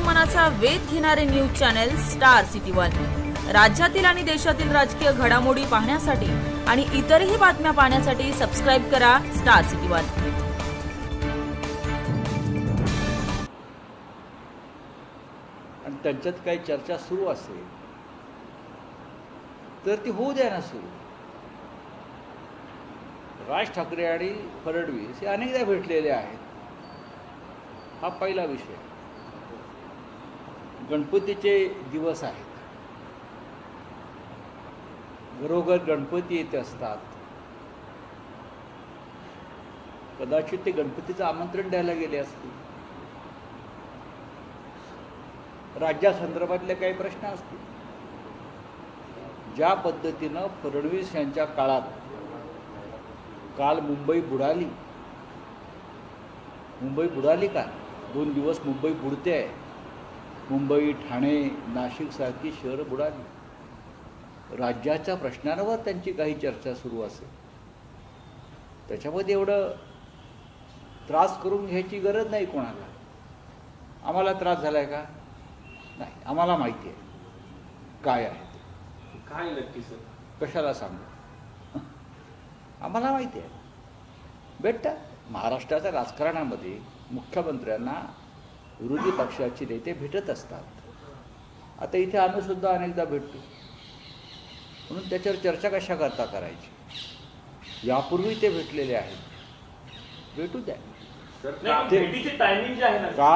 मनाचा वेध घेणारे news channel star city one. राज्यातील आणि देशातील राजकीय घडामोडी पाहण्यासाठी आणि इतरही बातम्या पाहण्यासाठी सबस्क्राइब करा स्टार सिटी वन। आणि त्यांच्यात काही चर्चा सुरू असेल तर ती होऊ द्या ना सुरू। राज ठाकरे आणि फडणवीस हे अनेकदा भेटलेले आहेत। हा पहिला विषय। गणपतीचे दिवस आहेत, घरोघर गणपती येत असतात। कदाचित ते गणपतीचं आमंत्रण द्यायला गेले असतील, राज्यासंदर्भातले काही प्रश्न असतील। ज्या पद्धतीनं फडणवीस यांच्या काळात काल मुंबई बुडाली का? 2 दिवस मुंबई बुडते आहे। मुंबई, ठाणे, नाशिक सारखी शहरं बुडाली। राज्याच्या प्रश्नांवर त्यांची काही चर्चा सुरू असेल, त्याच्यामध्ये एवढं त्रास करून घ्यायची गरज नाही कोणाला। आम्हाला त्रास झालाय का? नाही, आम्हाला माहिती आहे काय आहे ते। काय नक्की सर? कशाला सांगू? आम्हाला माहिती आहे। भेटतात महाराष्ट्राच्या राजकारणामध्ये मुख्यमंत्र्यांना विरोधी पक्षाचे नेते भेटत असतात। आता इथे आम्ही सुद्धा अनेकदा भेटतो, म्हणून त्याच्यावर चर्चा कशा करता करायची? यापूर्वी ते भेटलेले आहेत, भेटू द्या। भेटीची टायमिंग जी आहे ना का